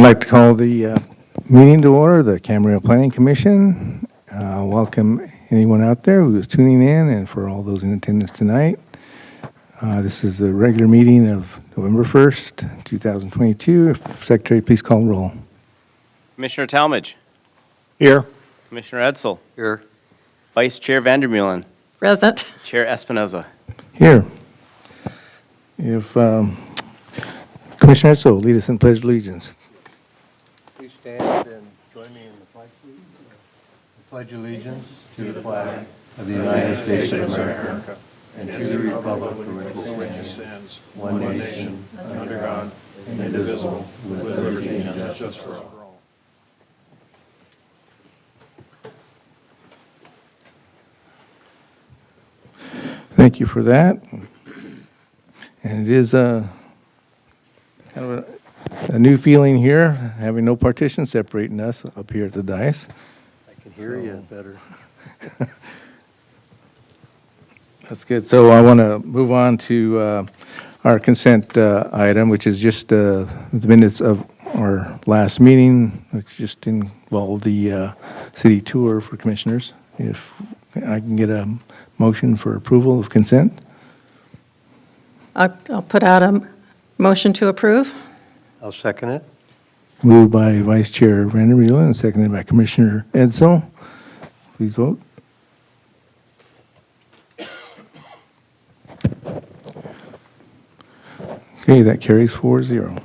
like to call the meeting to order, the Camarillo Planning Commission. Welcome anyone out there who is tuning in and for all those in attendance tonight. This is the regular meeting of November 1st, 2022. If Secretary, please call the roll. Commissioner Talmadge. Here. Commissioner Edsel. Here. Vice Chair Vandermeulen. Present. Chair Espinoza. Here. If Commissioner Edsel, lead us in Pledge of Allegiance. Please stand and join me in the flag, please. I pledge allegiance to the flag of the United States of America and to the republic for which it stands, one nation, under God, indivisible, with liberty and justice for all. Thank you for that. And it is kind of a new feeling here, having no partition separating us up here at the dais. I can hear you better. That's good. So I want to move on to our consent item, which is just the minutes of our last meeting, which just involved the city tour for commissioners. If I can get a motion for approval of consent. I'll put out a motion to approve. I'll second it. Moved by Vice Chair Vandermeulen and seconded by Commissioner Edsel. Please vote. Okay, that carries 4-0.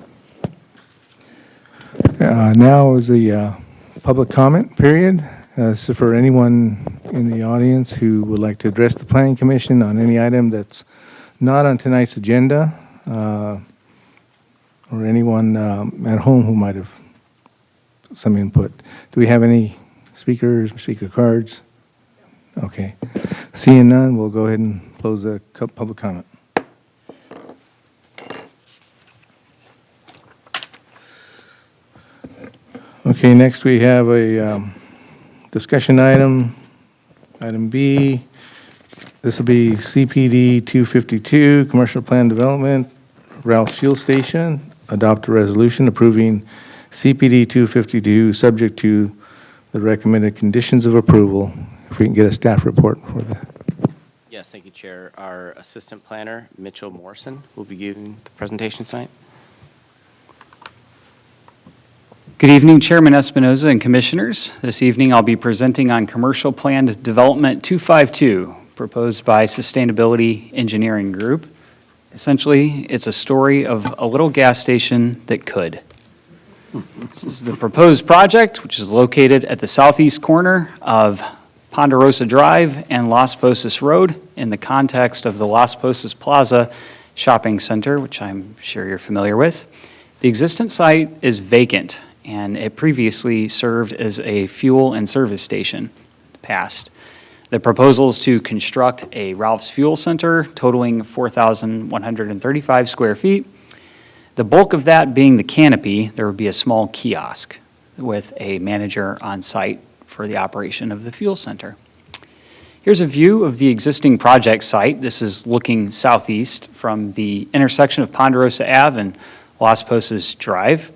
Now is the public comment period. So for anyone in the audience who would like to address the Planning Commission on any item that's not on tonight's agenda, or anyone at home who might have some input. Do we have any speakers, speaker cards? Okay. Seeing none, we'll go ahead and close the public comment. Okay, next we have a discussion item, item B. This will be CPD 252, Commercial Plan Development, Ralph's Fuel Station. Adopt a resolution approving CPD 252 subject to the recommended conditions of approval. If we can get a staff report for that. Yes, thank you, Chair. Our Assistant Planner, Mitchell Morrison, will be giving the presentation tonight. Good evening, Chairman Espinoza and Commissioners. This evening I'll be presenting on Commercial Planned Development 252, proposed by Sustainability Engineering Group. Essentially, it's a story of a little gas station that could. This is the proposed project, which is located at the southeast corner of Ponderosa Drive and Las Posas Road in the context of the Las Posas Plaza Shopping Center, which I'm sure you're familiar with. The existing site is vacant, and it previously served as a fuel and service station in the past. The proposal is to construct a Ralph's Fuel Center totaling 4,135 square feet. The bulk of that being the canopy. There would be a small kiosk with a manager on site for the operation of the fuel center. Here's a view of the existing project site. This is looking southeast from the intersection of Ponderosa Ave and Las Posas Drive.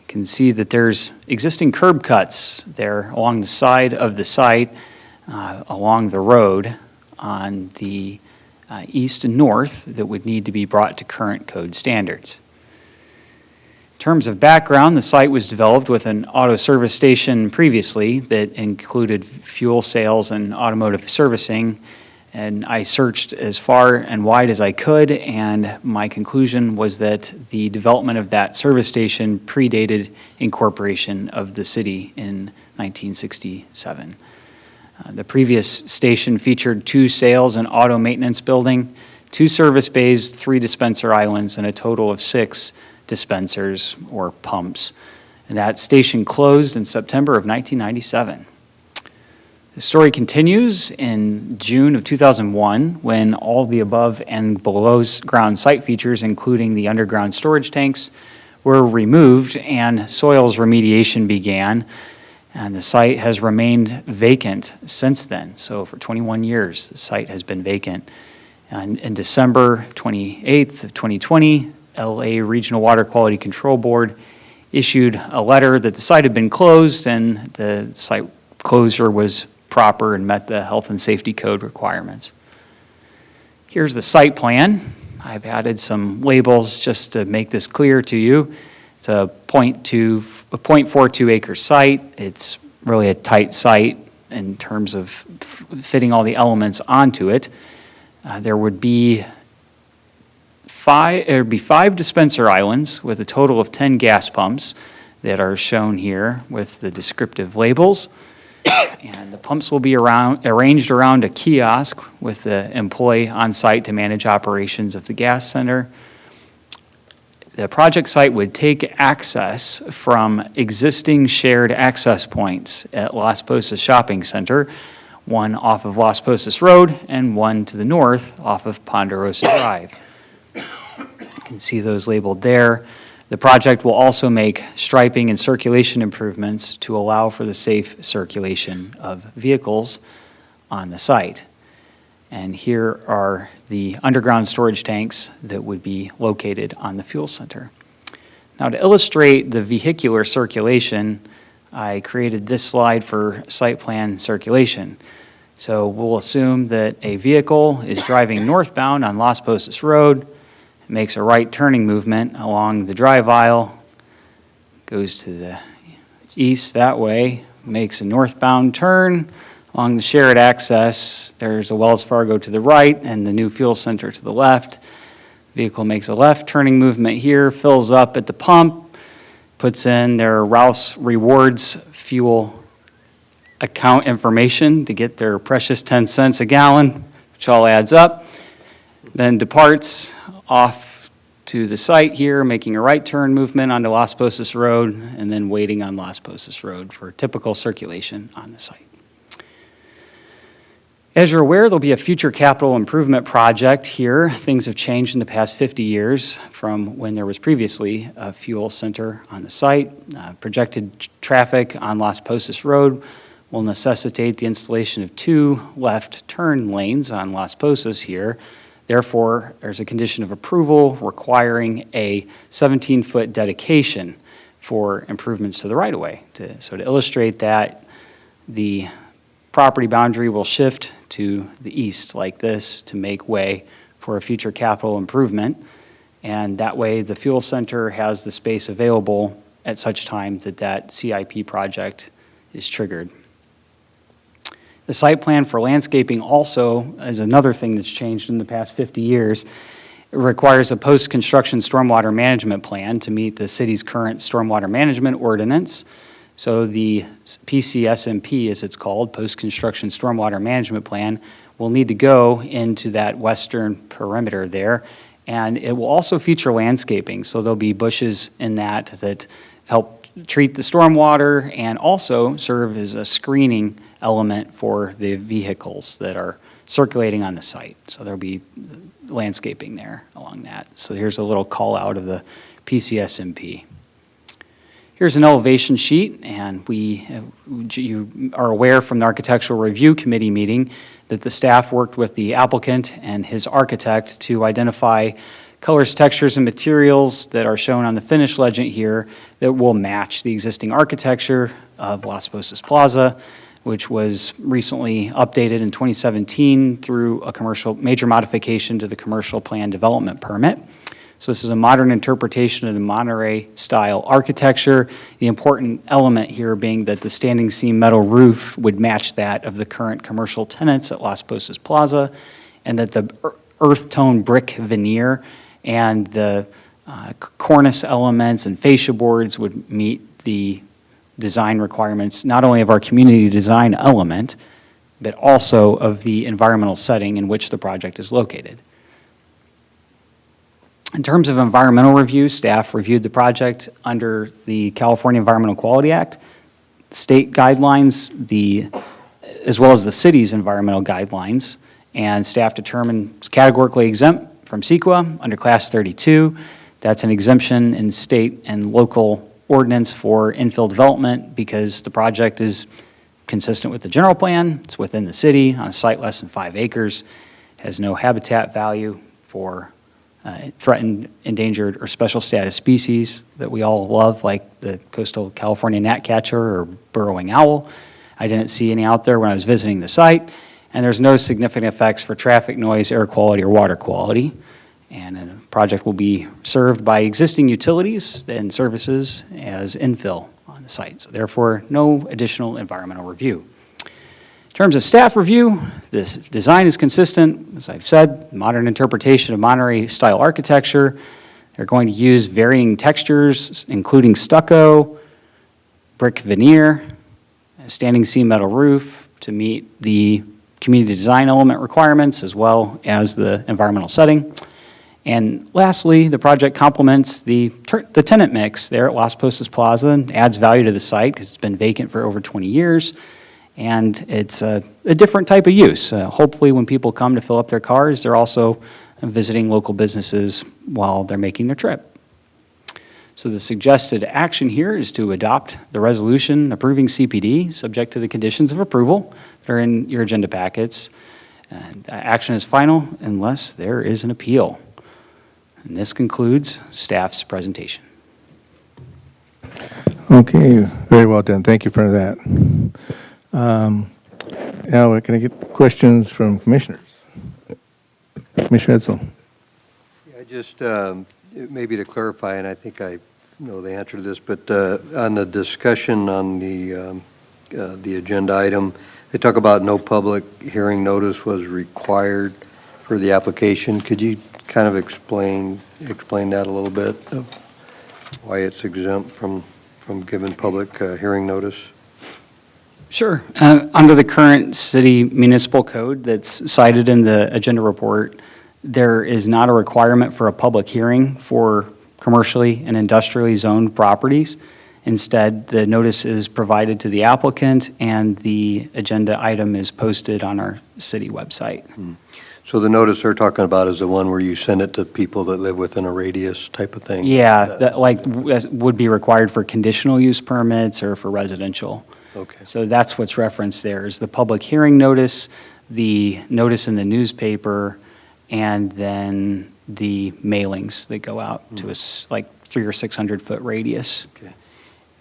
You can see that there's existing curb cuts there along the side of the site, along the road on the east and north that would need to be brought to current code standards. In terms of background, the site was developed with an auto service station previously that included fuel sales and automotive servicing, and I searched as far and wide as I could, and my conclusion was that the development of that service station predated incorporation of the city in 1967. The previous station featured 2 sales and auto maintenance building, 2 service bays, 3 dispenser islands, and a total of 6 dispensers or pumps. And that station closed in September of 1997. The story continues in June of 2001 when all the above and below ground site features, including the underground storage tanks, were removed and soils remediation began. And the site has remained vacant since then. So for 21 years, the site has been vacant. And in December 28th of 2020, LA Regional Water Quality Control Board issued a letter that the site had been closed and the site closure was proper and met the health and safety code requirements. Here's the site plan. I've added some labels just to make this clear to you. It's a 0.42 acre site. It's really a tight site in terms of fitting all the elements onto it. There would be five dispenser islands with a total of 10 gas pumps that are shown here with the descriptive labels. And the pumps will be arranged around a kiosk with the employee on site to manage operations of the gas center. The project site would take access from existing shared access points at Las Posas Shopping Center, one off of Las Posas Road and one to the north off of Ponderosa Drive. You can see those labeled there. The project will also make striping and circulation improvements to allow for the safe circulation of vehicles on the site. And here are the underground storage tanks that would be located on the fuel center. Now, to illustrate the vehicular circulation, I created this slide for site plan circulation. So we'll assume that a vehicle is driving northbound on Las Posas Road, makes a right turning movement along the drive aisle, goes to the east that way, makes a northbound turn along the shared access. There's a Wells Fargo to the right and the new fuel center to the left. Vehicle makes a left turning movement here, fills up at the pump, puts in their Ralph's Rewards fuel account information to get their precious 10 cents a gallon, which all adds up, then departs off to the site here, making a right turn movement onto Las Posas Road, and then waiting on Las Posas Road for typical circulation on the site. As you're aware, there'll be a future capital improvement project here. Things have changed in the past 50 years from when there was previously a fuel center on the site. Projected traffic on Las Posas Road will necessitate the installation of 2 left turn lanes on Las Posas here. Therefore, there's a condition of approval requiring a 17-foot dedication for improvements to the right-of-way. So to illustrate that, the property boundary will shift to the east like this to make way for a future capital improvement. And that way, the fuel center has the space available at such time that that CIP project is triggered. The site plan for landscaping also is another thing that's changed in the past 50 years. It requires a post-construction stormwater management plan to meet the city's current stormwater management ordinance. So the PCSMP, as it's called, post-construction stormwater management plan, will need to go into that western perimeter there. And it will also feature landscaping. So there'll be bushes in that help treat the stormwater and also serve as a screening element for the vehicles that are circulating on the site. So there'll be landscaping there along that. So here's a little call out of the PCSMP. Here's an elevation sheet, and you are aware from the Architectural Review Committee meeting that the staff worked with the applicant and his architect to identify colors, textures, and materials that are shown on the finish legend here that will match the existing architecture of Las Posas Plaza, which was recently updated in 2017 through a major modification to the commercial plan development permit. So this is a modern interpretation of the Monterey-style architecture. The important element here being that the standing seam metal roof would match that of the current commercial tenants at Las Posas Plaza, and that the earth tone brick veneer and the cornice elements and fascia boards would meet the design requirements, not only of our community design element, but also of the environmental setting in which the project is located. In terms of environmental review, staff reviewed the project under the California Environmental Quality Act, state guidelines, as well as the city's environmental guidelines, and staff determined it's categorically exempt from CEQA under Class 32. That's an exemption in state and local ordinance for infill development because the project is consistent with the general plan. It's within the city on a site less than 5 acres, has no habitat value for threatened, endangered, or special status species that we all love, like the coastal California gnatcatcher or burrowing owl. I didn't see any out there when I was visiting the site, and there's no significant effects for traffic noise, air quality, or water quality. And the project will be served by existing utilities and services as infill on the site. So therefore, no additional environmental review. In terms of staff review, this design is consistent, as I've said, modern interpretation of Monterey-style architecture. They're going to use varying textures, including stucco, brick veneer, a standing seam metal roof to meet the community design element requirements as well as the environmental setting. And lastly, the project complements the tenant mix there at Las Postas Plaza and adds value to the site because it's been vacant for over 20 years. And it's a different type of use. Hopefully when people come to fill up their cars, they're also visiting local businesses while they're making their trip. So the suggested action here is to adopt the resolution approving CPD, subject to the conditions of approval that are in your agenda packets. And action is final unless there is an appeal. And this concludes staff's presentation. Okay, very well done. Thank you for that. Now, can I get questions from commissioners? Commissioner Edsel. I just, maybe to clarify, and I think I know the answer to this, but on the discussion on the agenda item, they talk about no public hearing notice was required for the application. Could you kind of explain that a little bit, of why it's exempt from giving public hearing notice? Sure. Under the current city municipal code that's cited in the agenda report, there is not a requirement for a public hearing for commercially and industrially zoned properties. Instead, the notice is provided to the applicant and the agenda item is posted on our city website. So the notice they're talking about is the one where you send it to people that live within a radius type of thing? Yeah, that would be required for conditional use permits or for residential. Okay. So that's what's referenced there is the public hearing notice, the notice in the newspaper, and then the mailings that go out to us like 300 or 600 foot radius. Okay.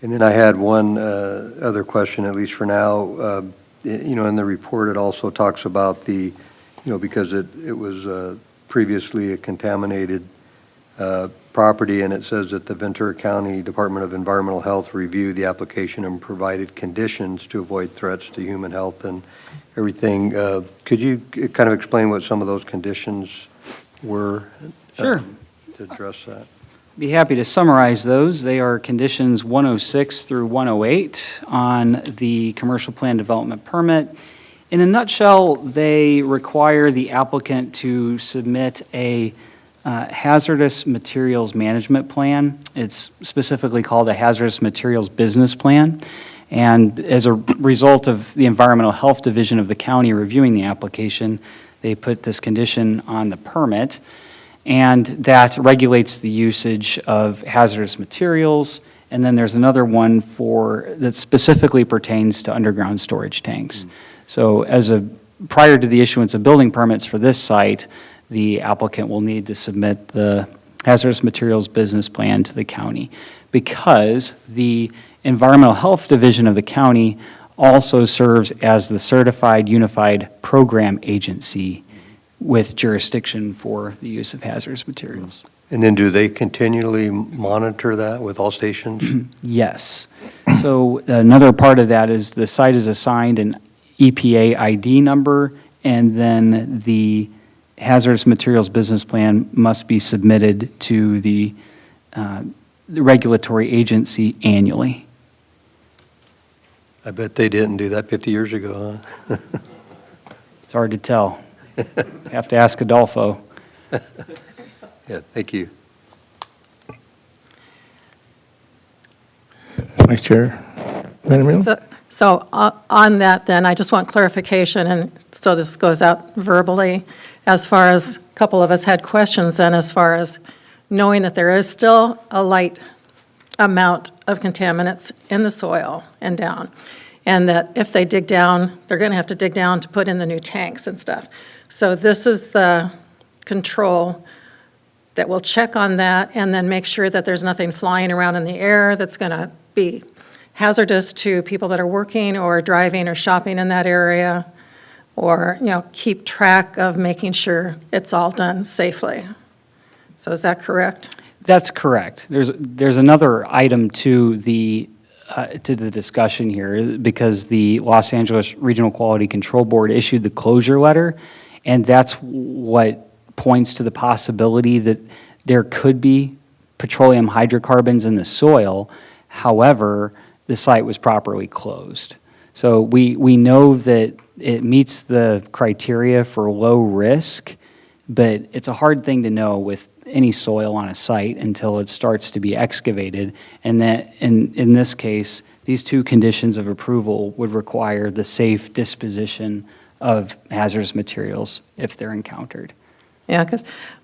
And then I had one other question, at least for now. In the report, it also talks about because it was previously a contaminated property, and it says that the Ventura County Department of Environmental Health reviewed the application and provided conditions to avoid threats to human health and everything. Could you kind of explain what some of those conditions were? Sure. To address that. Be happy to summarize those. They are conditions 106 through 108 on the commercial plan development permit. In a nutshell, they require the applicant to submit a hazardous materials management plan. It's specifically called a hazardous materials business plan. And as a result of the Environmental Health Division of the county reviewing the application, they put this condition on the permit. And that regulates the usage of hazardous materials. And then there's another one that specifically pertains to underground storage tanks. So prior to the issuance of building permits for this site, the applicant will need to submit the hazardous materials business plan to the county because the Environmental Health Division of the county also serves as the certified unified program agency with jurisdiction for the use of hazardous materials. And then do they continually monitor that with all stations? Yes. So another part of that is the site is assigned an EPA ID number, and then the hazardous materials business plan must be submitted to the regulatory agency annually. I bet they didn't do that 50 years ago, huh? It's hard to tell. Have to ask Adolfo. Yeah, thank you. Vice Chair Camarillo? So on that then, I just want clarification, and so this goes out verbally, as far as a couple of us had questions then, as far as knowing that there is still a light amount of contaminants in the soil and down, and that if they dig down, they're going to have to dig down to put in the new tanks and stuff. So this is the control that will check on that and then make sure that there's nothing flying around in the air that's going to be hazardous to people that are working or driving or shopping in that area, or, keep track of making sure it's all done safely. So is that correct? That's correct. There's another item to the discussion here, because the Los Angeles Regional Quality Control Board issued the closure letter, and that's what points to the possibility that there could be petroleum hydrocarbons in the soil. However, the site was properly closed. So we know that it meets the criteria for low risk, but it's a hard thing to know with any soil on a site until it starts to be excavated. And that in this case, these two conditions of approval would require the safe disposition of hazardous materials if they're encountered. Yeah, because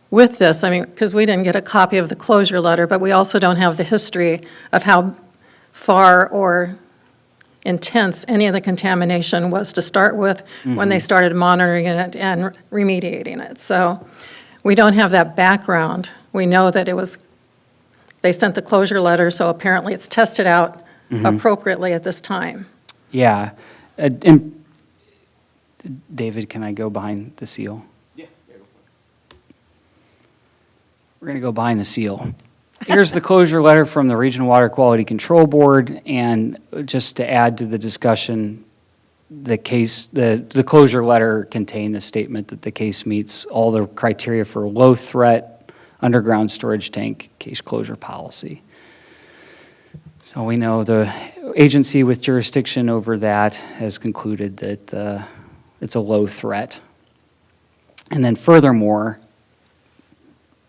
with this, because we didn't get a copy of the closure letter, but we also don't have the history of how far or intense any of the contamination was to start with when they started monitoring it and remediating it. So we don't have that background. We know that they sent the closure letter, so apparently it's tested out appropriately at this time. Yeah. And David, can I go behind the seal? Yeah. We're going to go behind the seal. Here's the closure letter from the Regional Water Quality Control Board, and just to add to the discussion, the closure letter contained the statement that the case meets all the criteria for low threat underground storage tank case closure policy. So we know the agency with jurisdiction over that has concluded that it's a low threat. And then furthermore,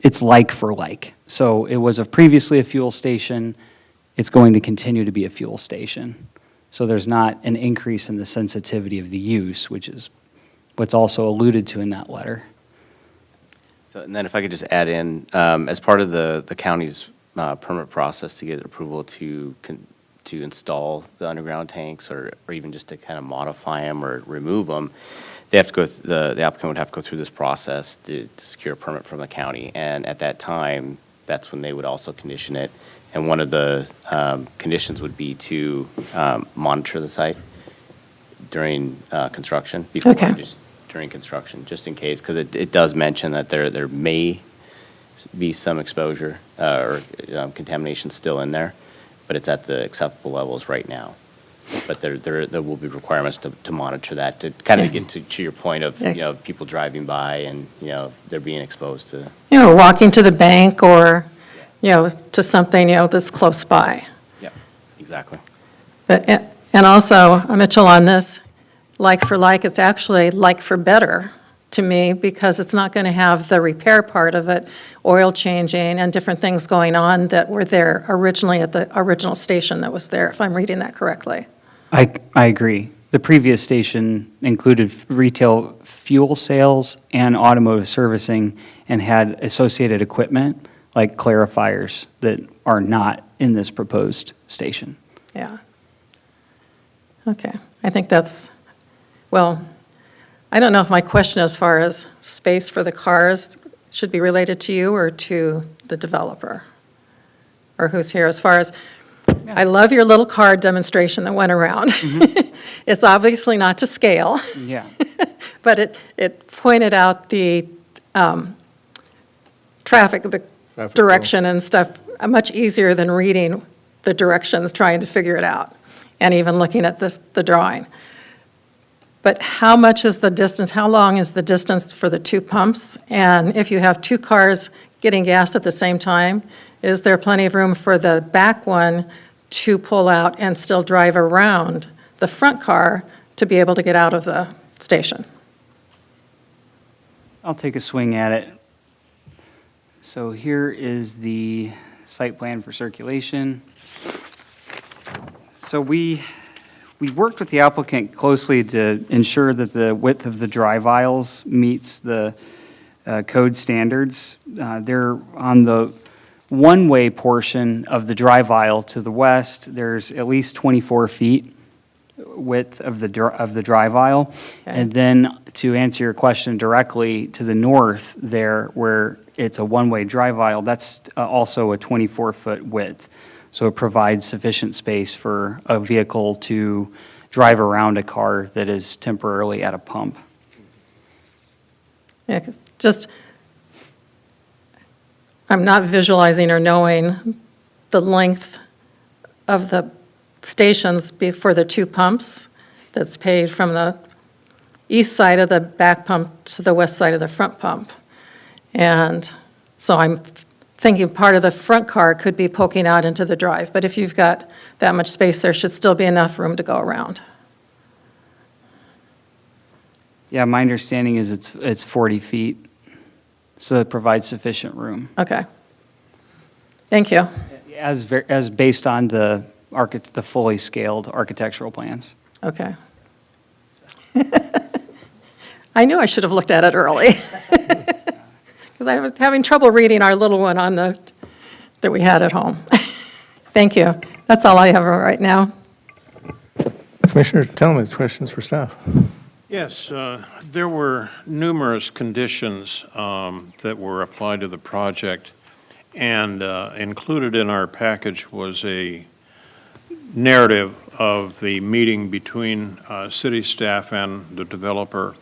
it's like for like. So it was previously a fuel station, it's going to continue to be a fuel station. So there's not an increase in the sensitivity of the use, which is what's also alluded to in that letter. So, and then if I could just add in, as part of the county's permit process to get approval to install the underground tanks, or even just to kind of modify them or remove them, they have to go. The applicant would have to go through this process to secure a permit from the county, and at that time, that's when they would also condition it. And one of the conditions would be to monitor the site during construction, before Okay. just during construction, just in case, because it does mention that there may be some exposure or contamination still in there, but it's at the acceptable levels right now. But there will be requirements to monitor that, to kind of get to your point of, people driving by and, they're being exposed to. Walking to the bank or, to something, that's close by. Yeah, exactly. But, and also, Mitchell, on this, like for like, it's actually like for better to me, because it's not going to have the repair part of it, oil changing and different things going on that were there originally at the original station that was there, if I'm reading that correctly. I agree. The previous station included retail fuel sales and automotive servicing, and had associated equipment like clarifiers that are not in this proposed station. Yeah. Okay, I think that's, well, I don't know if my question as far as space for the cars should be related to you or to the developer, or who's here, as far as, I love your little car demonstration that went around. It's obviously not to scale, Yeah. but it pointed out the traffic, the Traffic direction and stuff, much easier than reading the directions, trying to figure it out, and even looking at the drawing. But how much is the distance, how long is the distance for the two pumps? And if you have two cars getting gas at the same time, is there plenty of room for the back one to pull out and still drive around the front car to be able to get out of the station? I'll take a swing at it. So here is the site plan for circulation. So we worked with the applicant closely to ensure that the width of the drive aisles meets the code standards. They're on the one-way portion of the drive aisle to the west. There's at least 24 feet width of the drive aisle. Okay. And then to answer your question directly, to the north there, where it's a one-way drive aisle, that's also a 24-foot width. So it provides sufficient space for a vehicle to drive around a car that is temporarily at a pump. Yeah, 'cause just, I'm not visualizing or knowing the length of the stations for the two pumps that's paid from the east side of the back pump to the west side of the front pump. And so I'm thinking part of the front car could be poking out into the drive, but if you've got that much space, there should still be enough room to go around. Yeah, my understanding is it's 40 feet, so it provides sufficient room. Okay. Thank you. As based on the fully scaled architectural plans. Okay. I knew I should have looked at it early. Because I was having trouble reading our little one that we had at home. Thank you. That's all I have right now. Commissioner Talmadge, questions for staff? Yes, there were numerous conditions that were applied to the project, and included in our package was a narrative of the meeting between city staff and the developer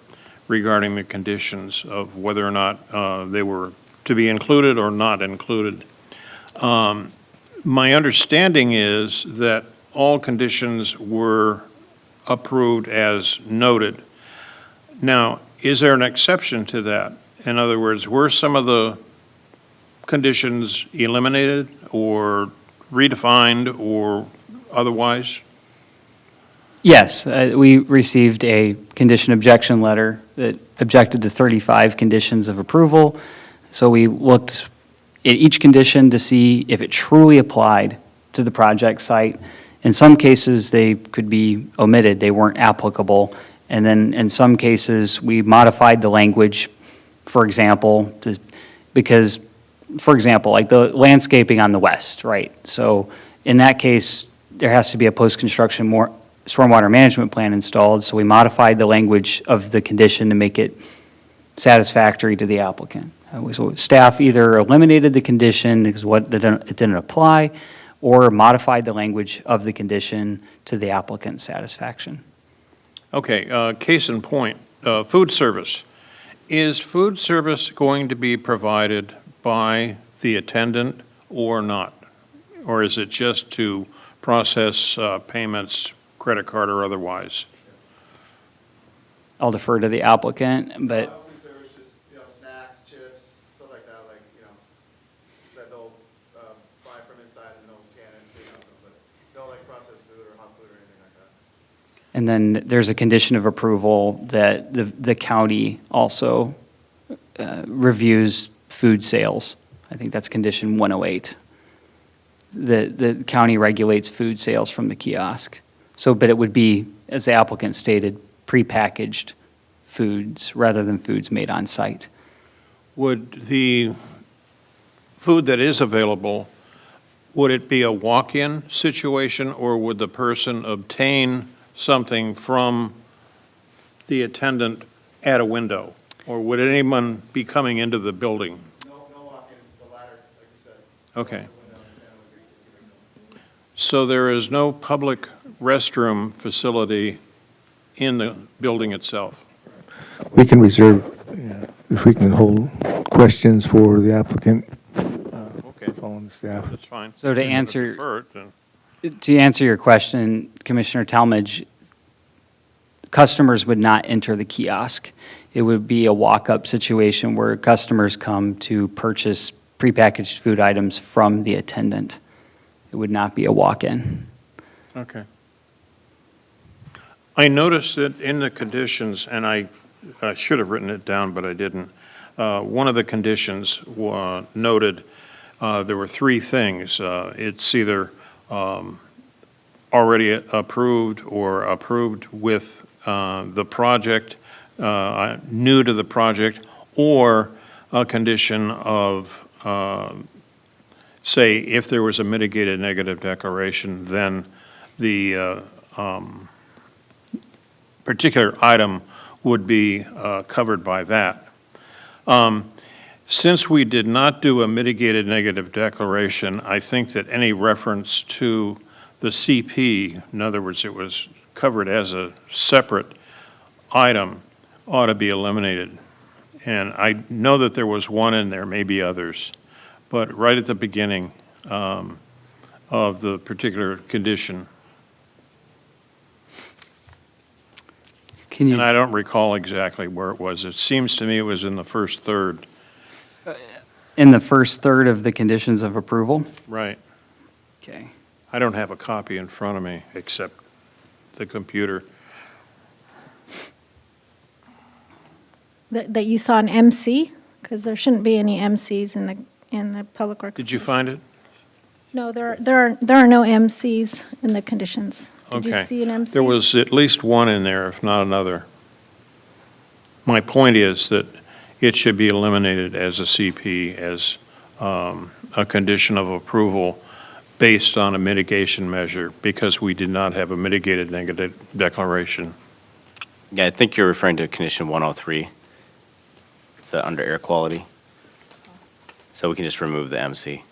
regarding the conditions of whether or not they were to be included or not included. My understanding is that all conditions were approved as noted. Now, is there an exception to that? In other words, were some of the conditions eliminated or redefined or otherwise? Yes, we received a condition objection letter that objected to 35 conditions of approval. So we looked at each condition to see if it truly applied to the project site. In some cases, they could be omitted, they weren't applicable. And then in some cases, we modified the language, for example, because, for example, like the landscaping on the west, right? So in that case, there has to be a post-construction stormwater management plan installed, so we modified the language of the condition to make it satisfactory to the applicant. So staff either eliminated the condition because it didn't apply, or modified the language of the condition to the applicant's satisfaction. Okay, case in point, food service. Is food service going to be provided by the attendant or not? Or is it just to process payments, credit card or otherwise? I'll defer to the applicant, but Food service, just, snacks, chips, stuff like that, that they'll buy from inside and they'll scan it and clean out some, but they'll process food or hot food or anything like that. and then there's a condition of approval that the county also reviews food sales. I think that's condition 108. The county regulates food sales from the kiosk. So, but it would be, as the applicant stated, prepackaged foods rather than foods made on site. Would the food that is available, would it be a walk-in situation, or would the person obtain something from the attendant at a window? Or would anyone be coming into the building? No walk-in, the ladder, like you said. Okay. So there is no public restroom facility in the building itself? We can reserve, if we can hold questions for the applicant, Okay, following the staff. that's fine. So to If I answer- prefer it, then- To answer your question, Commissioner Talmadge, customers would not enter the kiosk. It would be a walk-up situation where customers come to purchase prepackaged food items from the attendant. It would not be a walk-in. Okay. I noticed that in the conditions, and I should have written it down, but I didn't. One of the conditions noted there were three things. It's either already approved or approved with the project, new to the project, or a condition of, say, if there was a mitigated negative declaration, then the particular item would be covered by that. Since we did not do a mitigated negative declaration, I think that any reference to the CP, in other words, it was covered as a separate item, ought to be eliminated. And I know that there was one in there, maybe others, but right at the beginning of the particular condition. Can And you, I don't recall exactly where it was. It seems to me it was in the first third. in the first third of the conditions of approval? Right. Okay. I don't have a copy in front of me, except the computer. That you saw an MC? Because there shouldn't be any MCs in the Public Works. Did you find it? No, there are no MCs in the conditions. Did you Okay. see an MC? There was at least one in there, if not another. My point is that it should be eliminated as a CP, as a condition of approval based on a mitigation measure, because we did not have a mitigated negative declaration. Yeah, I think you're referring to condition 103. It's under air quality. So we can just remove the MC.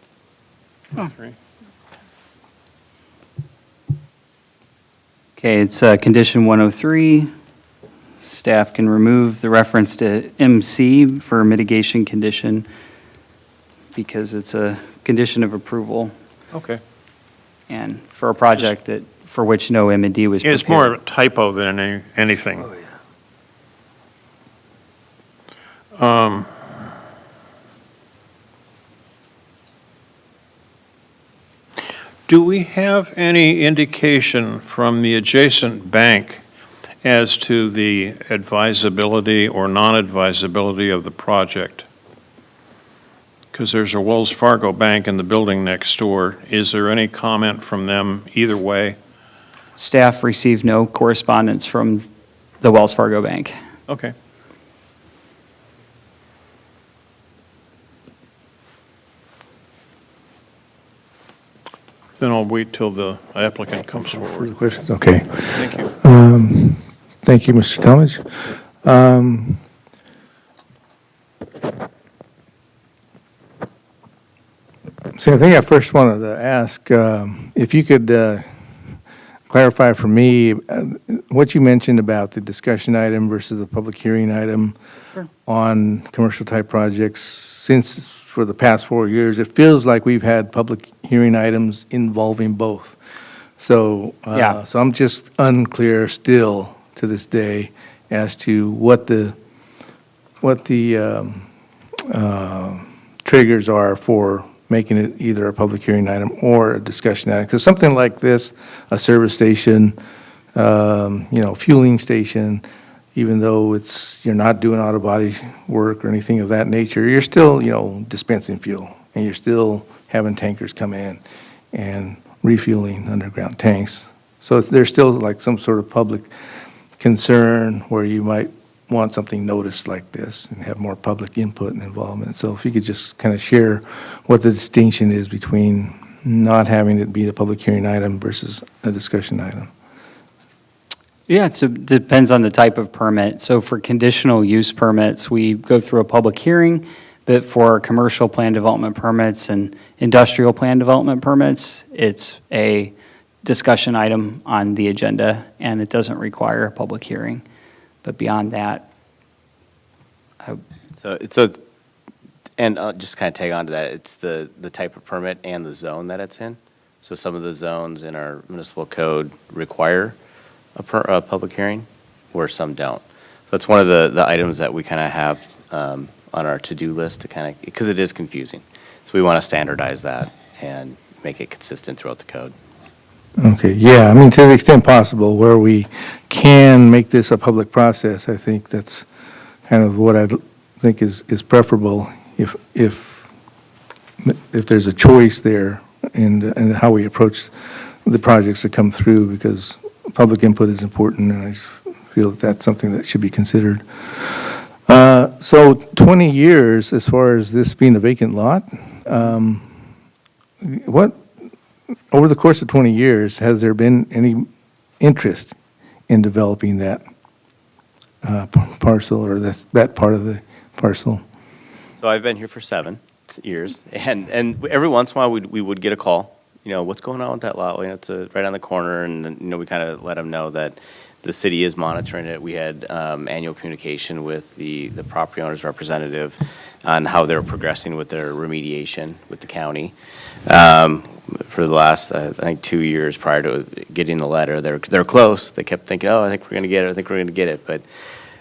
Okay, it's condition 103. Staff can remove the reference to MC for mitigation condition because it's a condition of approval Okay. and for a project for which no M&D was prepared. It's more of a typo than anything. Do we have any indication from the adjacent bank as to the advisability or non-advisability of the project? Because there's a Wells Fargo bank in the building next door. Is there any comment from them either way? Staff received no correspondence from the Wells Fargo Bank. Okay. Then I'll wait till the applicant comes Further forward. questions? Okay. Thank you. Thank you, Mr. Talmadge. So I think I first wanted to ask if you could clarify for me what you mentioned about the discussion item versus the public hearing item on commercial-type projects. Since for the past 4 years, it feels like we've had public hearing items involving both. So, Yeah. so I'm just unclear still to this day as to what the triggers are for making it either a public hearing item or a discussion item. Because something like this, a service station, fueling station, even though you're not doing auto body work or anything of that nature, you're still, dispensing fuel, and you're still having tankers come in and refueling underground tanks. So there's still like some sort of public concern where you might want something noticed like this and have more public input and involvement. So if you could just kind of share what the distinction is between not having it be a public hearing item versus a discussion item. Yeah, so it depends on the type of permit. So for conditional use permits, we go through a public hearing, but for commercial plan development permits and industrial plan development permits, it's a discussion item on the agenda, and it doesn't require a public hearing. But beyond that, And just kind of tag on to that, it's the type of permit and the zone that it's in. So some of the zones in our municipal code require a public hearing, where some don't. So it's one of the items that we kind of have on our to-do list to kind of, because it is confusing. So we want to standardize that and make it consistent throughout the code. Okay, yeah, I mean, to the extent possible, where we can make this a public process, I think that's kind of what I think is preferable if there's a choice there in how we approach the projects that come through, because public input is important, and I just feel that that's something that should be considered. So 20 years, as far as this being a vacant lot, over the course of 20 years, has there been any interest in developing that parcel, or that part of the parcel? So I've been here for 7 years, and every once in a while, we would get a call, what's going on with that lot? It's right on the corner, and then, we kind of let them know that the city is monitoring it. We had annual communication with the property owner's representative on how they're progressing with their remediation with the county. For the last, I think, 2 years prior to getting the letter, they're close. They kept thinking, oh, I think we're going to get it, I think we're going to get it,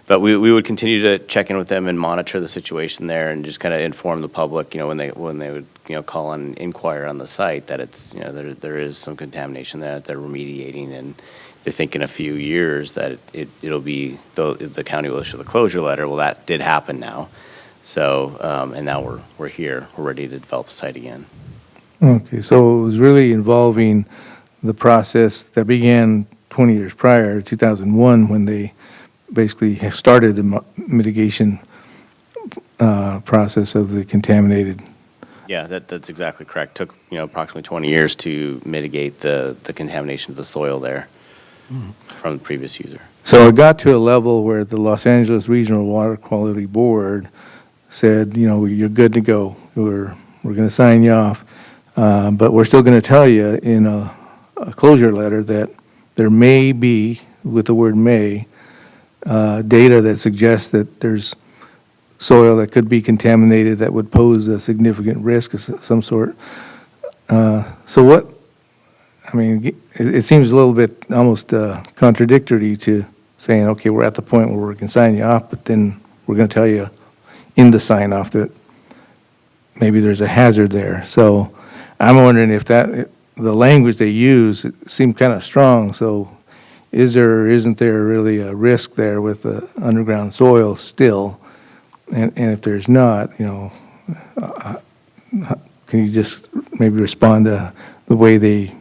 but we would continue to check in with them and monitor the situation there, and just kind of inform the public, when they would, call and inquire on the site, that it's, there is some contamination that they're remediating, and they think in a few years that it'll be, the county will issue the closure letter. Well, that did happen now. So, and now we're here, we're ready to develop the site again. Okay, so it was really involving the process that began 20 years prior, 2001, when they basically started the mitigation process of the contaminated. Yeah, that's exactly correct. Took, approximately 20 years to mitigate the contamination of the soil there from the previous user. So it got to a level where the Los Angeles Regional Water Quality Board said, you're good to go. We're going to sign you off, but we're still going to tell you in a closure letter that there may be, with the word may, data that suggests that there's soil that could be contaminated that would pose a significant risk of some sort. So what, it seems a little bit almost contradictory to saying, okay, we're at the point where we can sign you off, but then we're going to tell you in the sign off that maybe there's a hazard there. So I'm wondering if the language they use seemed kind of strong. So is there or isn't there really a risk there with the underground soil still? And if there's not, can you just maybe respond to the way they?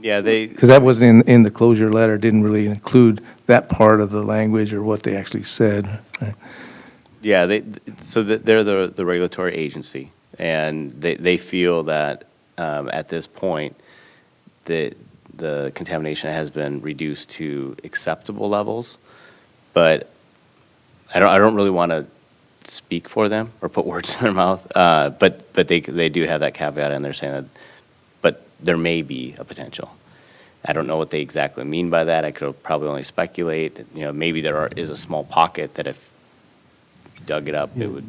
Yeah, Because that wasn't in the closure letter, didn't really include that part of the language or what they actually said. Right? Yeah, they're the regulatory agency, and they feel that at this point that the contamination has been reduced to acceptable levels, but I don't really want to speak for them or put words in their mouth. But they do have that caveat, and they're saying that, but there may be a potential. I don't know what they exactly mean by that. I could probably only speculate. Maybe there is a small pocket that if you dug it up, it would,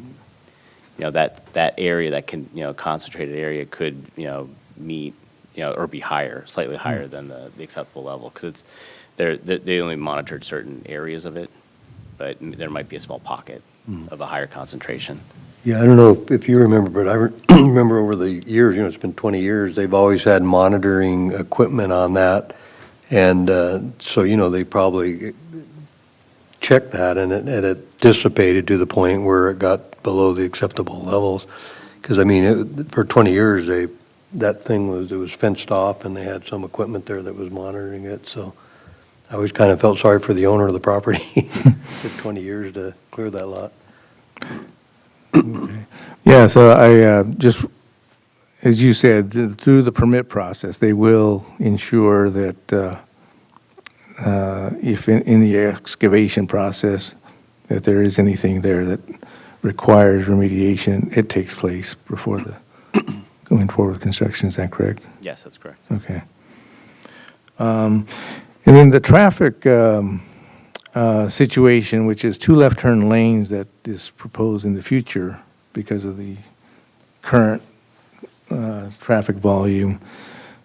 that area, that concentrated area could, meet, or be higher, slightly higher than the acceptable level, because they only monitored certain areas of it, but there might be a small pocket of a higher concentration. Yeah, I don't know if you remember, but I remember over the years, it's been 20 years, they've always had monitoring equipment on that. And so, they probably checked that, and it dissipated to the point where it got below the acceptable levels. Because, for 20 years, that thing was fenced off, and they had some equipment there that was monitoring it. So I always kind of felt sorry for the owner of the property. It took 20 years to clear that lot. Okay. Yeah, so I just, as you said, through the permit process, they will ensure that if in the excavation process, that there is anything there that requires remediation, it takes place before going forward with construction. Is that correct? Yes, that's correct. Okay. And then the traffic situation, which is 2 left turn lanes that is proposed in the future because of the current traffic volume.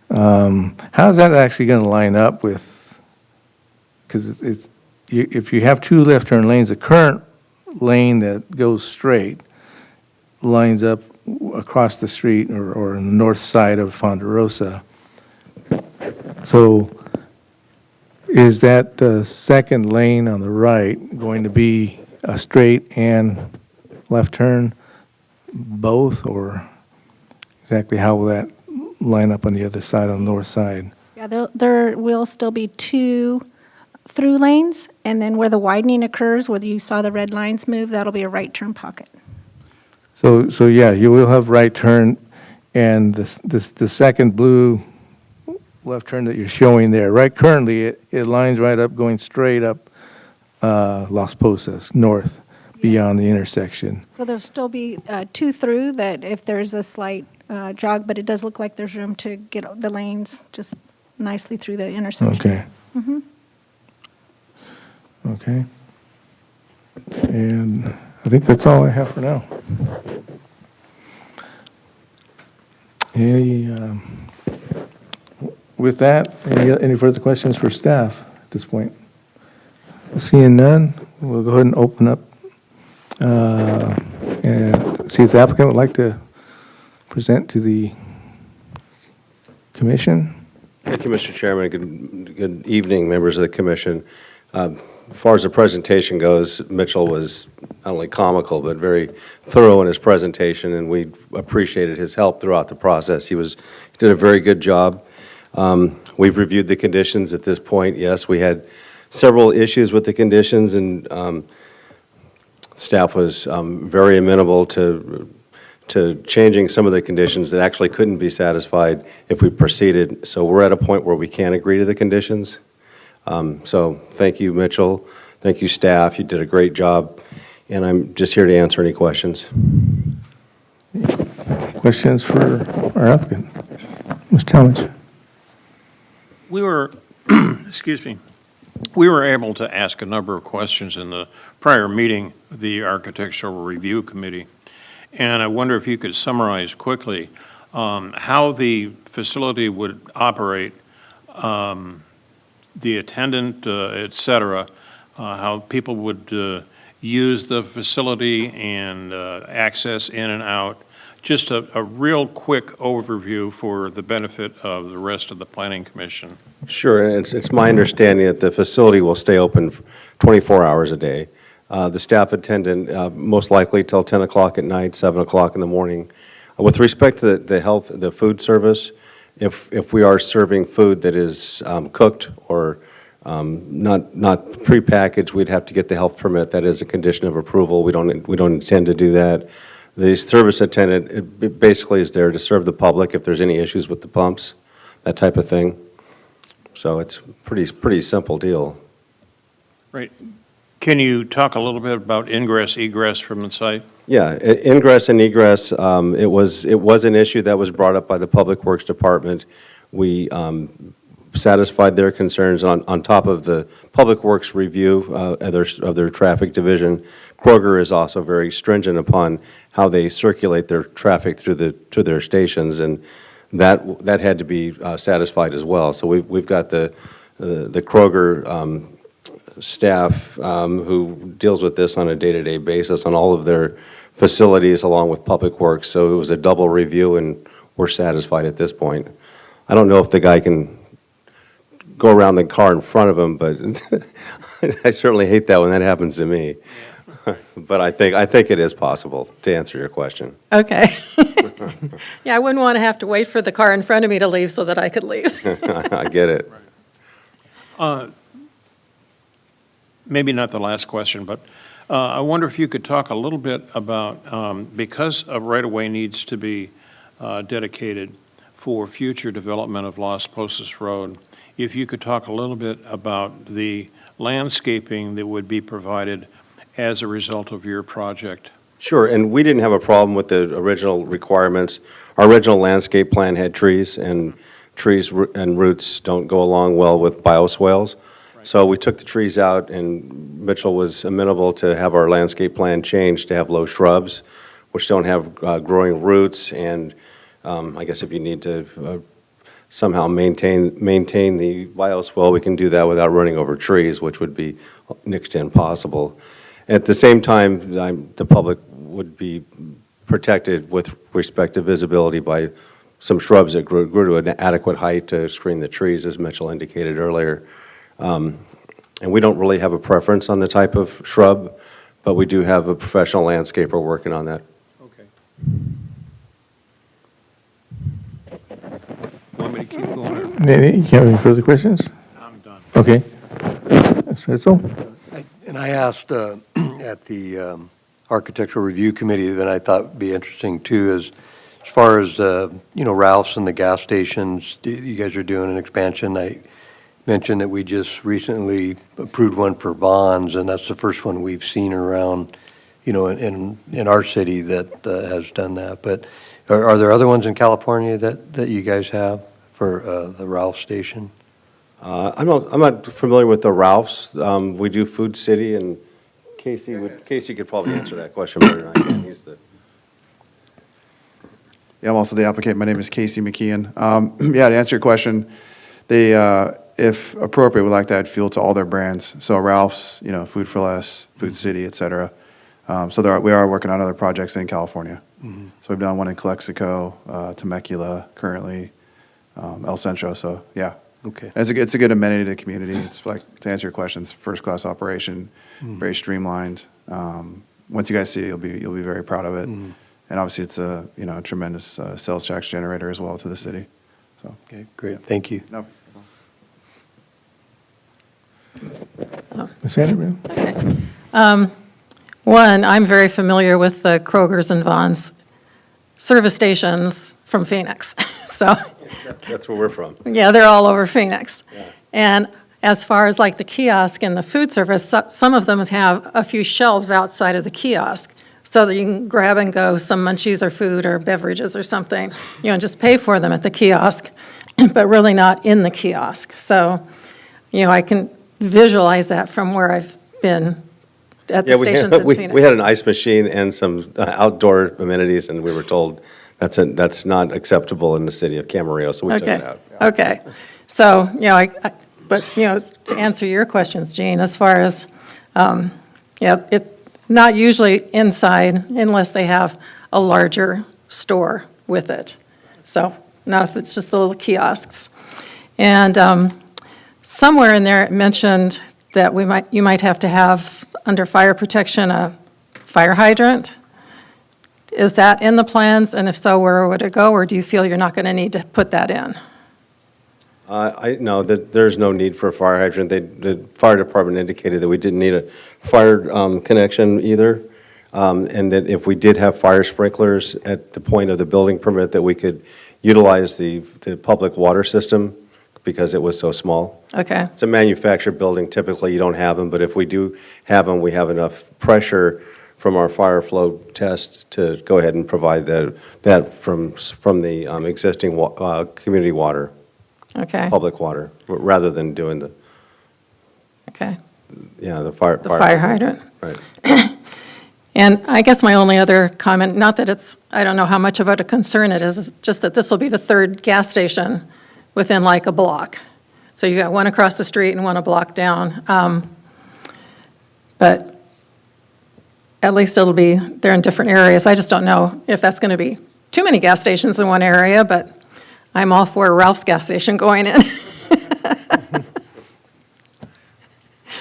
How's that actually going to line up with, because if you have 2 left turn lanes, the current lane that goes straight lines up across the street or on the north side of Ponderosa. So is that second lane on the right going to be a straight and left turn, both, or exactly how will that line up on the other side, on the north side? Yeah, there will still be 2 through lanes, and then where the widening occurs, where you saw the red lines move, that'll be a right turn pocket. So yeah, you will have right turn, and the second blue left turn that you're showing there, right, currently it lines right up going straight up Las Posas, north, beyond the intersection. So there'll still be 2 through that if there's a slight jog, but it does look like there's room to get the lanes just nicely through the intersection. Okay. Okay. And I think that's all I have for now. With that, any further questions for staff at this point? Seeing none, we'll go ahead and open up and see if the applicant would like to present to the commission. Thank you, Mr. Chairman. Good evening, members of the commission. As far as the presentation goes, Mitchell was not only comical, but very thorough in his presentation, and we appreciated his help throughout the process. He did a very good job. We've reviewed the conditions at this point. Yes, we had several issues with the conditions, and staff was very amenable to changing some of the conditions that actually couldn't be satisfied if we proceeded. So we're at a point where we can agree to the conditions. So thank you, Mitchell. Thank you, staff. You did a great job, and I'm just here to answer any questions. Questions for our applicant? Ms. Talmadge? We were, excuse me, we were able to ask a number of questions in the prior meeting of the Architectural Review Committee, and I wonder if you could summarize quickly how the facility would operate, the attendant, et cetera, how people would use the facility and access in and out. Just a real quick overview for the benefit of the rest of the Planning Commission. Sure, and it's my understanding that the facility will stay open 24 hours a day. The staff attendant most likely till 10 o'clock at night, 7 o'clock in the morning. With respect to the food service, if we are serving food that is cooked or not prepackaged, we'd have to get the health permit. That is a condition of approval. We don't intend to do that. The service attendant it basically is there to serve the public if there's any issues with the pumps, that type of thing. So it's pretty simple deal. Right. Can you talk a little bit about ingress, egress from the site? Yeah, ingress and egress, it was an issue that was brought up by the Public Works Department. We satisfied their concerns on top of the Public Works review of their traffic division. Kroger is also very stringent upon how they circulate their traffic through their stations, and that had to be satisfied as well. So we've got the Kroger staff who deals with this on a day-to-day basis on all of their facilities along with Public Works. So it was a double review, and we're satisfied at this point. I don't know if the guy can go around the car in front of him, but I certainly hate that when that happens to me. But I think it is possible, to answer your question. Okay. Yeah, I wouldn't want to have to wait for the car in front of me to leave so that I could leave. I get it. Maybe not the last question, but I wonder if you could talk a little bit about, because a right-of-way needs to be dedicated for future development of Las Posas Road, if you could talk a little bit about the landscaping that would be provided as a result of your project. Sure, and we didn't have a problem with the original requirements. Our original landscape plan had trees, and trees and roots don't go along well with bioswales. So we took the trees out, and Mitchell was amenable to have our landscape plan changed to have low shrubs, which don't have growing roots, and I guess if you need to somehow maintain the bioswale, we can do that without running over trees, which would be next to impossible. At the same time, the public would be protected with respect to visibility by some shrubs that grew to an adequate height to screen the trees, as Mitchell indicated earlier. And we don't really have a preference on the type of shrub, but we do have a professional landscaper working on that. Okay. Want me to keep going? You have any further questions? I'm done. Okay. Mr. Ritzel? And I asked at the Architectural Review Committee that I thought would be interesting too is as far as, Ralph's and the gas stations, you guys are doing an expansion. mention that we just recently approved one for bonds, and that's the first one we've seen around, in our city that has done that. But are there other ones in California that you guys have for the Ralph Station? I'm not familiar with the Ralphs. We do Food City, and Casey could probably answer that question better than I can. He's the. Yeah, I'm also the applicant. My name is Casey McKeon. Yeah, to answer your question, they, if appropriate, would like to add fuel to all their brands. So Ralph's, Food for Less, Food City, et cetera. So we are working on other projects in California. So we've done one in Calexico, Temecula currently, El Centro. So yeah, Okay. it's a good amenity to the community. It's like, to answer your questions, first-class operation, very streamlined. Once you guys see it, you'll be very proud of it. And obviously, it's a tremendous sales tax generator as well to the city. So Okay, great. Thank you. no. Ms. Vanderbilt? One, I'm very familiar with the Kroger's and Vons service stations from Phoenix. So, That's where we're from. yeah, they're all over Phoenix. And as far as like the kiosk and the food service, some of them have a few shelves outside of the kiosk so that you can grab and go some munchies or food or beverages or something, and just pay for them at the kiosk, but really not in the kiosk. So, I can visualize that from where I've been at the stations in Phoenix. We had an ice machine and some outdoor amenities, and we were told that's not acceptable in the city of Camarillo, so we took it out. Okay. So, but, to answer your questions, Gene, as far as, it's not usually inside unless they have a larger store with it. So, not if it's just the little kiosks. And somewhere in there it mentioned that you might have to have, under fire protection, a fire hydrant. Is that in the plans? And if so, where would it go? Or do you feel you're not going to need to put that in? No, that there's no need for a fire hydrant. The fire department indicated that we didn't need a fire connection either, and that if we did have fire sprinklers at the point of the building permit, that we could utilize the public water system because it was so small. Okay, It's a manufactured building. Typically, you don't have them, but if we do have them, we have enough pressure from our fire flow test to go ahead and provide that from the existing community water. okay, Public water, rather than doing the fire. the fire hydrant. Right. And I guess my only other comment, not that I don't know how much of a concern it is just that this will be the third gas station within like a block. So you've got one across the street and one a block down. But at least they're in different areas. I just don't know if that's going to be too many gas stations in one area, but I'm all for Ralph's gas station going in.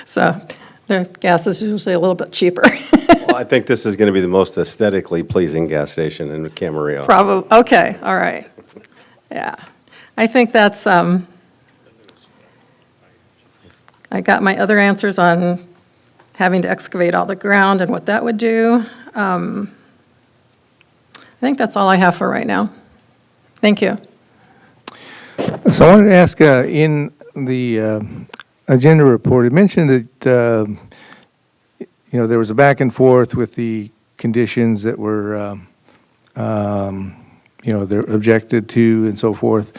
So their gas is usually a little bit cheaper. Well, I think this is going to be the most aesthetically pleasing gas station in Camarillo. Probably, okay, all right. Yeah. I think that's, I got my other answers on having to excavate all the ground and what that would do. I think that's all I have for right now. Thank you. So I wanted to ask, in the agenda report, it mentioned that, there was a back and forth with the conditions that were, they're objected to and so forth,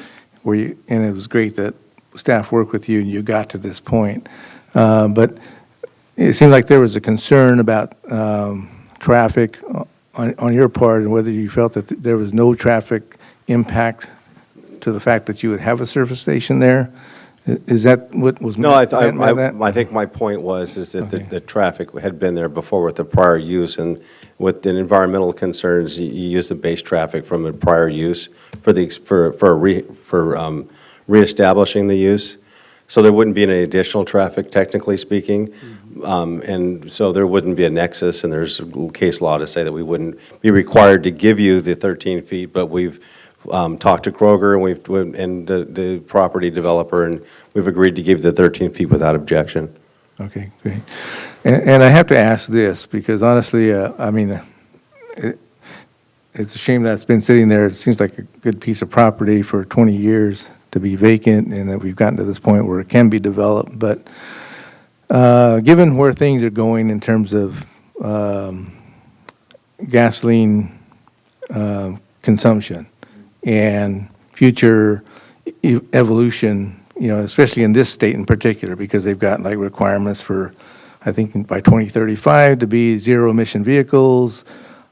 and it was great that staff worked with you and you got to this point. But it seemed like there was a concern about traffic on your part and whether you felt that there was no traffic impact to the fact that you would have a service station there. Is that what was No, meant by that? I think my point is that Okay. the traffic had been there before with the prior use, and with the environmental concerns, you use the base traffic from the prior use for reestablishing the use. So there wouldn't be any additional traffic, technically speaking, and so there wouldn't be a nexus, and there's case law to say that we wouldn't be required to give you the 13 feet, but we've talked to Kroger and the property developer, and we've agreed to give the 13 feet without objection. Okay, great. And I have to ask this, because honestly, it's a shame that it's been sitting there. It seems like a good piece of property for 20 years, to be vacant and that we've gotten to this point where it can be developed. But given where things are going in terms of gasoline consumption and future evolution, especially in this state in particular, because they've got like requirements for, I think by 2035 to be zero emission vehicles.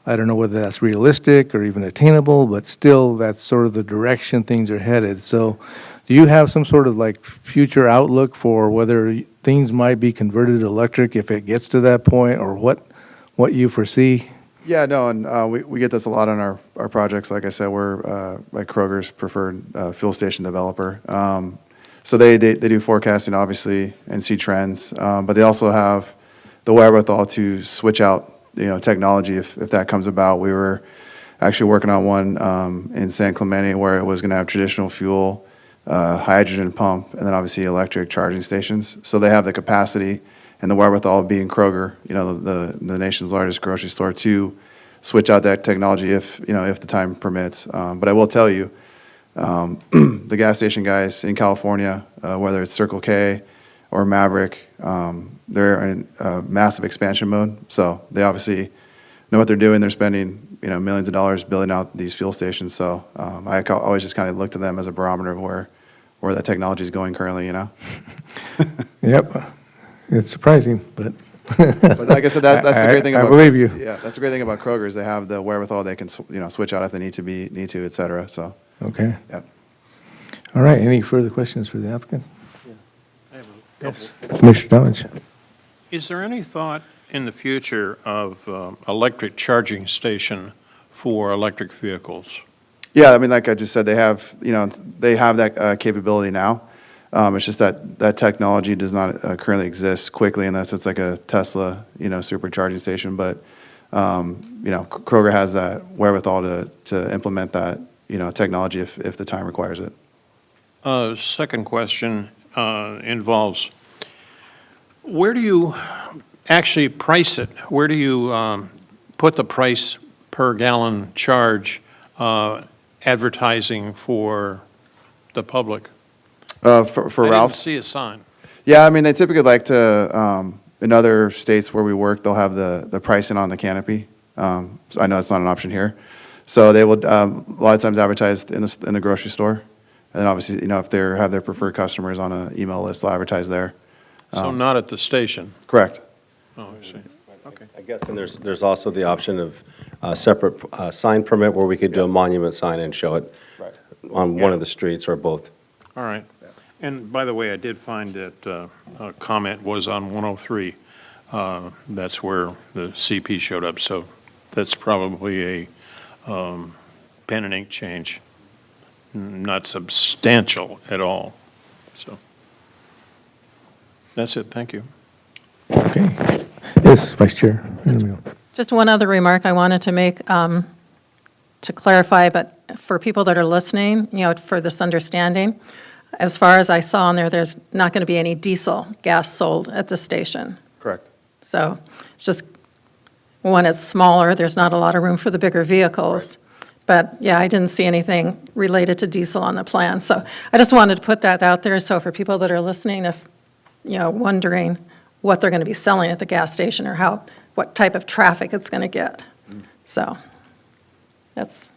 I don't know whether that's realistic or even attainable, but still that's sort of the direction things are headed. So do you have some sort of like future outlook for whether things might be converted to electric if it gets to that point, or what you foresee? Yeah, no, and we get this a lot on our projects. Like I said, we're like Kroger's preferred fuel station developer. So they do forecasting, obviously, and see trends, but they also have the wherewithal to switch out, technology if that comes about. We were actually working on one in San Clemente where it was going to have traditional fuel, hydrogen pump, and then obviously electric charging stations. So they have the capacity and the wherewithal, being Kroger, the nation's largest grocery store, to switch out that technology if the time permits. But I will tell you, the gas station guys in California, whether it's Circle K or Maverick, they're in massive expansion mode. So they obviously know what they're doing. They're spending millions of dollars building out these fuel stations. So I always just kind of look to them as a barometer of where that technology is going currently. Yep. It's surprising, but. But like I said, that's the great thing about. I believe you. Yeah, that's the great thing about Kroger is they have the wherewithal. They can switch out if they need to, et cetera. So. Okay. Yep. All right. Any further questions for the applicant? Yes. Commissioner Dodge. Is there any thought in the future of electric charging station for electric vehicles? Yeah, I mean, like I just said, they have that capability now. It's just that technology does not currently exist quickly unless it's like a Tesla, supercharging station. But Kroger has that wherewithal to implement that technology if the time requires it. Second question involves, where do you actually price it? Where do you put the price per gallon charge advertising for the public? For I Ralph's? didn't see a sign. Yeah, I mean, they typically like to, in other states where we work, they'll have the pricing on the canopy. So I know it's not an option here. So they will a lot of times advertise in the grocery store. And then obviously, if they have their preferred customers on an email list, they'll advertise there. So not at the station? Correct. Oh, I see. Okay. I guess, and there's also the option of a separate sign permit where we could do a monument sign and show it on one of the streets or both. All right. And by the way, I did find that a comment was on 103. That's where the CP showed up, so that's probably a pen and ink change, not substantial at all. So that's it. Thank you. Okay. Yes, Vice Chair. Just one other remark I wanted to make to clarify, but for people that are listening, for this understanding, as far as I saw in there, there's not going to be any diesel gas sold at the station. Correct. So it's just, when it's smaller, there's not a lot of room for the bigger vehicles. But yeah, I didn't see anything related to diesel on the plan. So I just wanted to put that out there. So for people that are listening, if, wondering what they're going to be selling at the gas station or what type of traffic it's going to get. So that's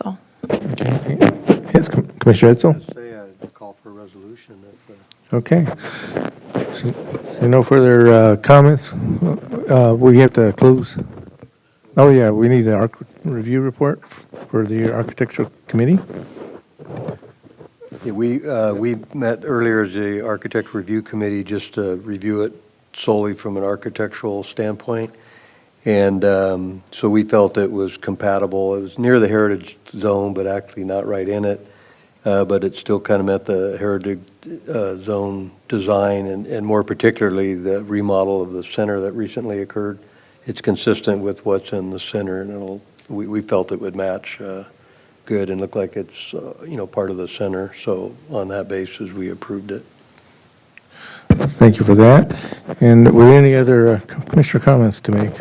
all. Yes, Commissioner Edsel? Say I'd call for a resolution if. Okay. So no further comments? We have to close. Oh, yeah, we need the review report for the architectural committee. Yeah, we met earlier as the Architect Review Committee just to review it solely from an architectural standpoint. And so we felt it was compatible. It was near the heritage zone, but actually not right in it. But it still kind of met the heritage zone design and more particularly the remodel of the center that recently occurred. It's consistent with what's in the center, and we felt it would match good and look like it's part of the center. So on that basis, we approved it. Thank you for that. And were there any other commissioner comments to make?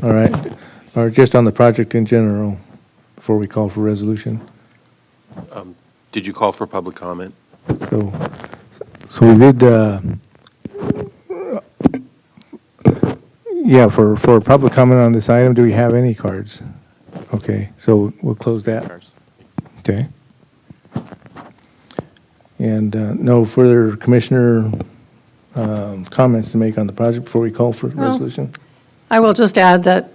All right. Or just on the project in general? before we call for resolution? Did you call for public comment? So we did, yeah, for public comment on this item, do we have any cards? Okay, so we'll close that. Okay. And no further commissioner comments to make on the project before we call for resolution? I will just add that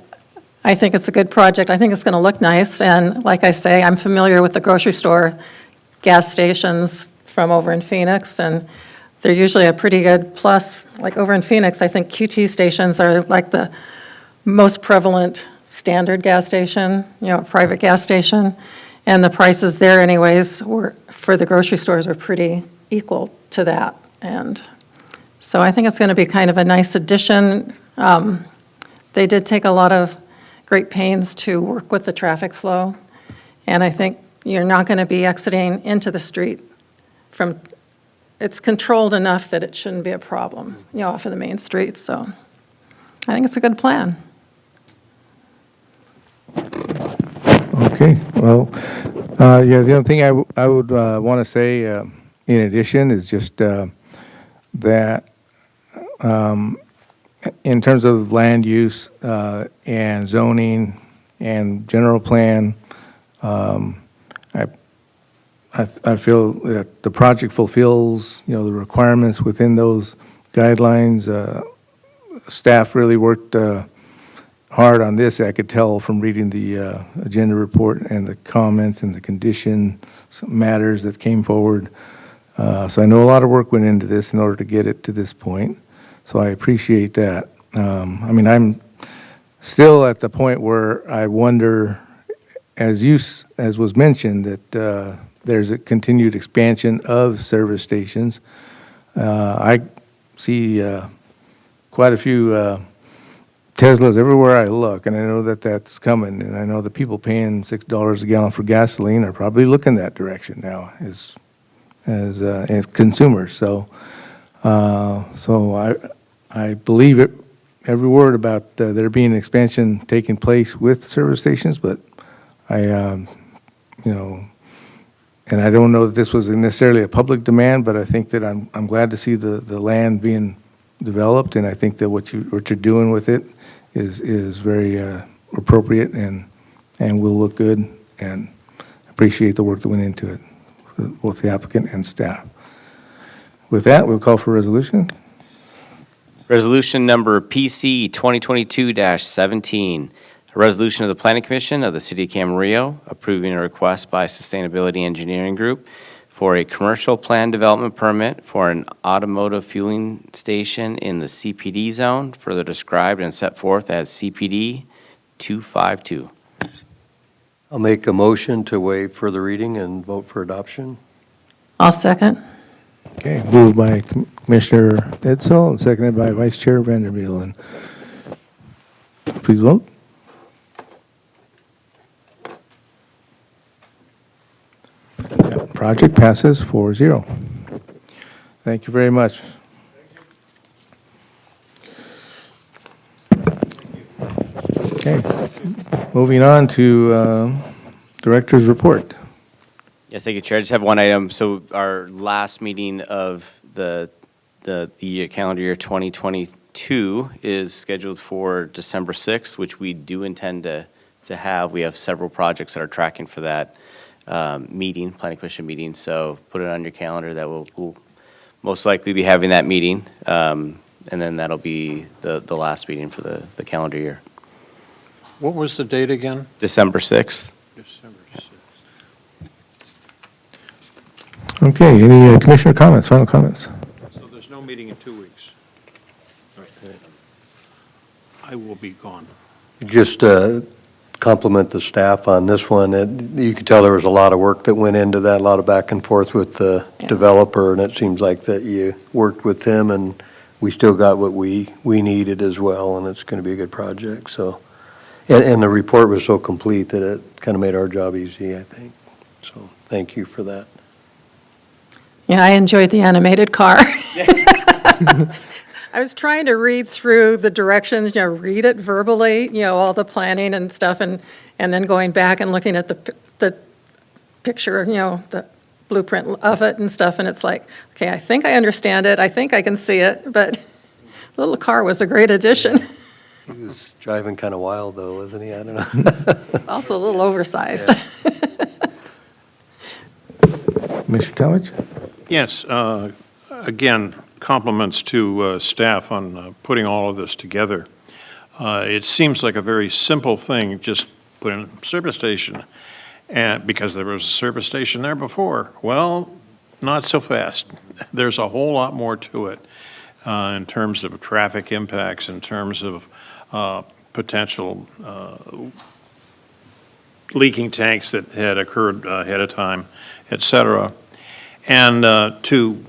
I think it's a good project. I think it's going to look nice, and like I say, I'm familiar with the grocery store gas stations from over in Phoenix, and they're usually a pretty good plus. Like over in Phoenix, I think QT stations are like the most prevalent standard gas station, private gas station, and the prices there anyways were, for the grocery stores, are pretty equal to that. And so I think it's going to be kind of a nice addition. They did take a lot of great pains to work with the traffic flow, and I think you're not going to be exiting into the street from, it's controlled enough that it shouldn't be a problem, off of the main street, so I think it's a good plan. Okay, well, yeah, the only thing I would want to say in addition is just that in terms of land use and zoning and general plan, I feel that the project fulfills, the requirements within those guidelines. Staff really worked hard on this. I could tell from reading the agenda report and the comments and the condition matters that came forward. So I know a lot of work went into this in order to get it to this point. So I appreciate that. I'm still at the point where I wonder, as was mentioned, that there's a continued expansion of service stations. I see quite a few Teslas everywhere I look, and I know that that's coming, and I know the people paying $6 a gallon for gasoline are probably looking that direction now as consumers. So I believe it, every word about there being expansion taking place with service stations, but and I don't know that this was necessarily a public demand, but I think that I'm glad to see the land being developed, and I think that what you're doing with it is very appropriate and will look good, and appreciate the work that went into it, both the applicant and staff. With that, we'll call for resolution. Resolution number PC 2022-17, a resolution of the Planning Commission of the City of Camarillo approving a request by Sustainability Engineering Group for a commercial plan development permit for an automotive fueling station in the CPD zone, further described and set forth as CPD 252. I'll make a motion to waive further reading and vote for adoption. I'll second. Okay, moved by Commissioner Edsel and seconded by Vice Chair Vanderbilt. And please vote. That project passes 4-0. Thank you very much. Okay, moving on to Director's Report. Yes, thank you, Chair. I just have one item. So our last meeting of the calendar year 2022 is scheduled for December 6th, which we do intend to have. We have several projects that are tracking for that meeting, Planning Commission meeting. So put it on your calendar that we'll most likely be having that meeting. And then that'll be the last meeting for the calendar year. What was the date again? December 6th. December 6th. Okay, any commissioner comments, final comments? So there's no meeting in 2 weeks. Okay. I will be gone. Just compliment the staff on this one. You could tell there was a lot of work that went into that, a lot of back and forth with the developer, and it seems like that you worked with them, and we still got what we needed as well, and it's going to be a good project. So, and the report was so complete that it kind of made our job easy, I think. So thank you for that. Yeah, I enjoyed the animated car. I was trying to read through the directions, read it verbally, all the planning and stuff, and then going back and looking at the picture, the blueprint of it and stuff, and it's like, okay, I think I understand it, I think I can see it, but the little car was a great addition. He was driving kind of wild, though, wasn't he? I don't know. Also a little oversized. Mr. Talmadge? Yes, again, compliments to staff on putting all of this together. It seems like a very simple thing, just put in a service station, and because there was a service station there before. Well, not so fast. There's a whole lot more to it in terms of traffic impacts, in terms of potential leaking tanks that had occurred ahead of time, et cetera. And to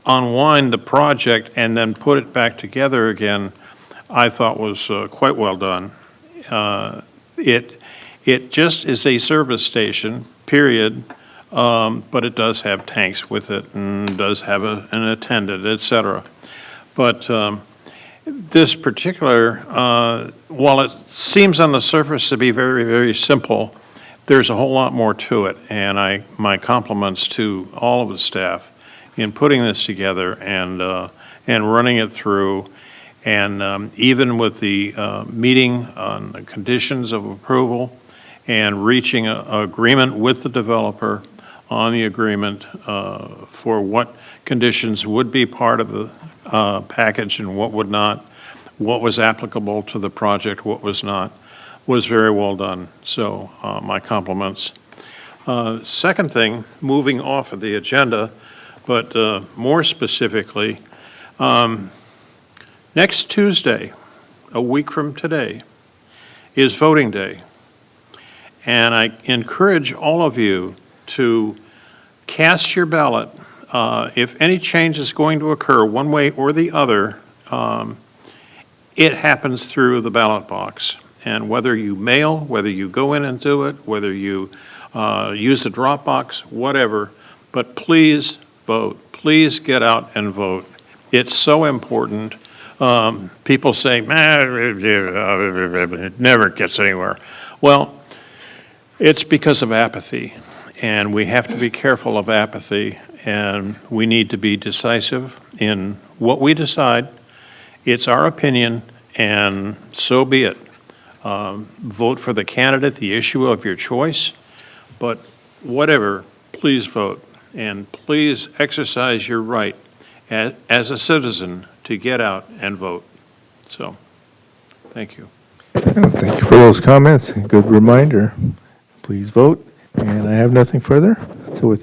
unwind the project and then put it back together again, I thought was quite well done. It just is a service station, period, but it does have tanks with it and does have an attendant, et cetera. But this particular, while it seems on the surface to be very, very simple, there's a whole lot more to it, and my compliments to all of the staff in putting this together and running it through, and even with the meeting on the conditions of approval and reaching an agreement with the developer on the agreement for what conditions would be part of the package and what would not, what was applicable to the project, what was not, was very well done. So my compliments. Second thing, moving off of the agenda, but more specifically, next Tuesday, a week from today, is voting day. And I encourage all of you to cast your ballot. If any change is going to occur one way or the other, it happens through the ballot box. And whether you mail, whether you go in and do it, whether you use the drop box, whatever, but please vote. Please get out and vote. It's so important. People say, it never gets anywhere. Well, it's because of apathy, and we have to be careful of apathy, and we need to be decisive in what we decide. It's our opinion, and so be it. Vote for the candidate, the issue of your choice, but whatever, please vote, and please exercise your right as a citizen to get out and vote. So, thank you. Thank you for those comments. Good reminder. Please vote. And I have nothing further. So with that,